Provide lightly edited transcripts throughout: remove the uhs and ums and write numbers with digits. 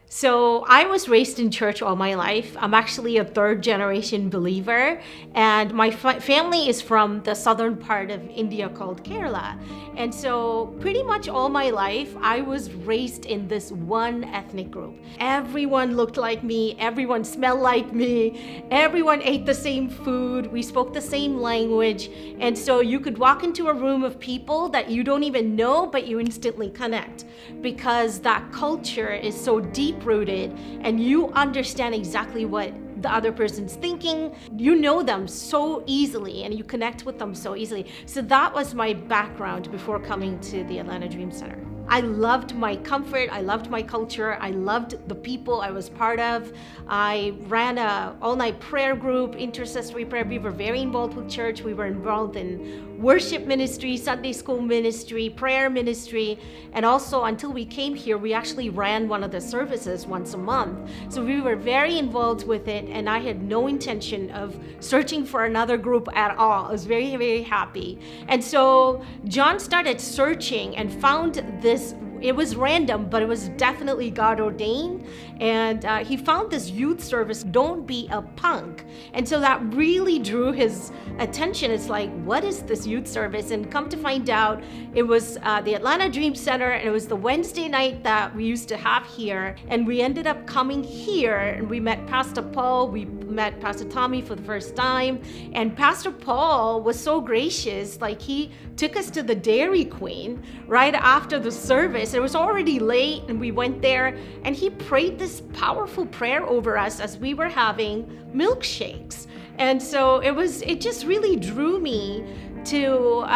So I was raised in church all my life. I'm actually a third generation believer, and my family is from the southern part of India called Kerala. And so pretty much all my life, I was raised in this one ethnic group. Everyone looked like me, everyone smelled like me, everyone ate the same food, we spoke the same language. And so you could walk into a room of people that you don't even know, but you instantly connect because that culture is so deep rooted and you understand exactly what the other person's thinking. You know them so easily and you connect with them so easily. So that was my background before coming to the Atlanta Dream Center. I loved my comfort, I loved my culture, I loved the people I was part of. I ran a all-night prayer group, intercessory prayer. We were very involved with church. We were involved in worship ministry, Sunday school ministry, prayer ministry, and also until we came here, we actually ran one of the services once a month. So we were very involved with it, and I had no intention of searching for another group at all. I was very, very happy. And so John started searching and found this. It was random, but it was definitely God ordained. And he found this youth service, Don't Be a Punk. And so that really drew his attention. It's like, what is this youth service? And come to find out, it was the Atlanta Dream Center, and it was the Wednesday night that we used to have here. And we ended up coming here, and we met Pastor Paul, we met Pastor Tommy for the first time. And Pastor Paul was so gracious, like he took us to the Dairy Queen right after the service. It was already late, and we went there, and he prayed this powerful prayer over us as we were having milkshakes. And so it just really drew me to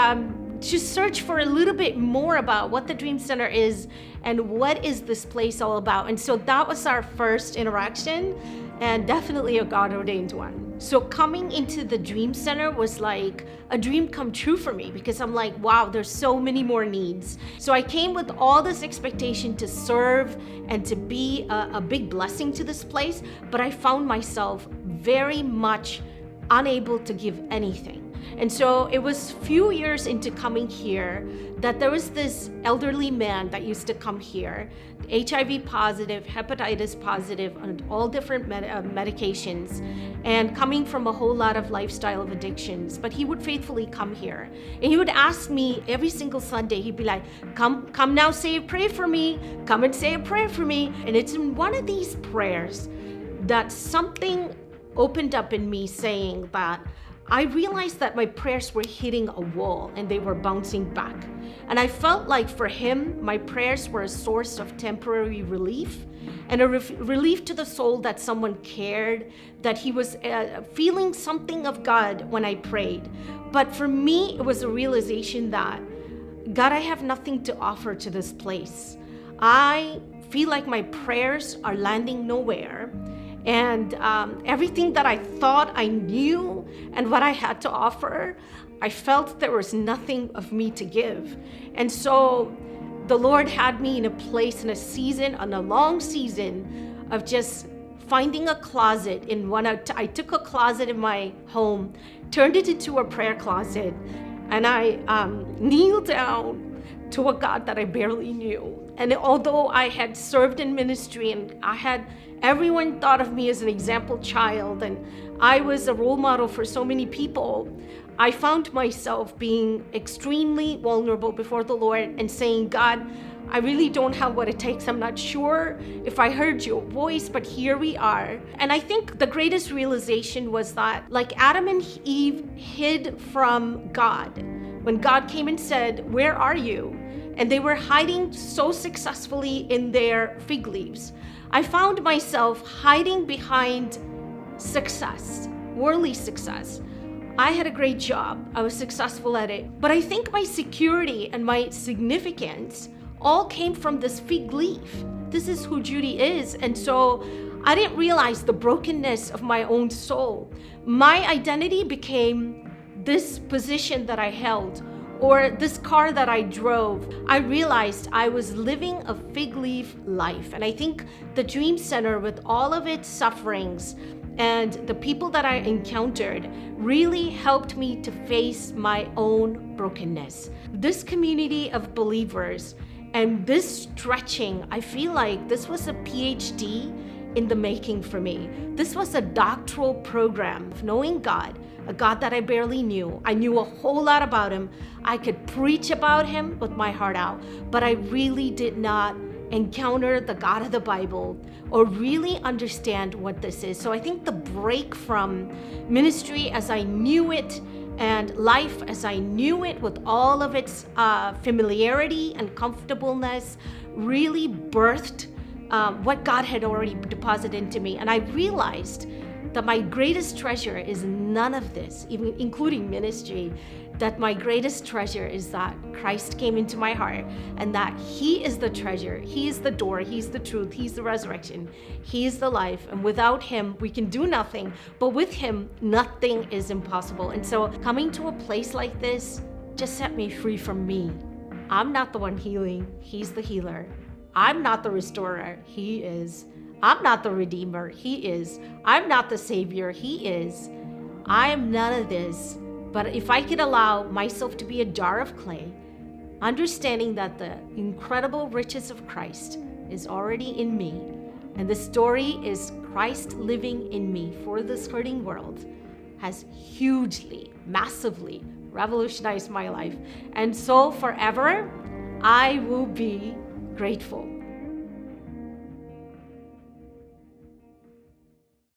search for a little bit more about what the Dream Center is and what is this place all about. And so that was our first interaction, and definitely a God-ordained one. So coming into the Dream Center was like a dream come true for me, because I'm like, wow, there's so many more needs. So I came with all this expectation to serve and to be a big blessing to this place, but I found myself very much unable to give anything. And so it was few years into coming here that there was this elderly man that used to come here, HIV positive, hepatitis positive, and all different medications, and coming from a whole lot of lifestyle of addictions. But he would faithfully come here. And he would ask me every single Sunday, he'd be like, come now, say a prayer for me. Come and say a prayer for me. And it's in one of these prayers that something opened up in me, saying that I realized that my prayers were hitting a wall and they were bouncing back. And I felt like for him, my prayers were a source of temporary relief and a relief to the soul, that someone cared, that he was feeling something of God when I prayed. But for me, it was a realization that, God, I have nothing to offer to this place. I feel like my prayers are landing nowhere. And everything that I thought I knew and what I had to offer, I felt there was nothing of me to give. And so the Lord had me in a place, in a season, on a long season of just finding a closet. I took a closet in my home, turned it into a prayer closet, and I kneeled down to a God that I barely knew. And although I had served in ministry and everyone thought of me as an example child, and I was a role model for so many people, I found myself being extremely vulnerable before the Lord and saying, God, I really don't have what it takes. I'm not sure if I heard your voice, but here we are. And I think the greatest realization was that, like Adam and Eve hid from God, when God came and said, where are you? And they were hiding so successfully in their fig leaves. I found myself hiding behind success, worldly success. I had a great job. I was successful at it. But I think my security and my significance all came from this fig leaf. This is who Judy is. And so I didn't realize the brokenness of my own soul. My identity became this position that I held, or this car that I drove. I realized I was living a fig leaf life. And I think the Dream Center, with all of its sufferings and the people that I encountered, really helped me to face my own brokenness. This community of believers And this stretching, I feel like this was a PhD in the making for me. This was a doctoral program of knowing God, a God that I barely knew. I knew a whole lot about him. I could preach about him with my heart out, but I really did not encounter the God of the Bible or really understand what this is. So I think the break from ministry as I knew it and life as I knew it with all of its familiarity and comfortableness really birthed what God had already deposited into me. And I realized that my greatest treasure is none of this, even including ministry, that my greatest treasure is that Christ came into my heart and that he is the treasure, he is the door, he's the truth, he's the resurrection, he is the life. And without him, we can do nothing, but with him, nothing is impossible. And so coming to a place like this just set me free from me. I'm not the one healing, he's the healer. I'm not the restorer, he is. I'm not the redeemer, he is. I'm not the savior, he is. I am none of this. But if I could allow myself to be a jar of clay, understanding that the incredible riches of Christ is already in me, and the story is Christ living in me for this hurting world, has hugely, massively revolutionized my life. And so forever, I will be grateful.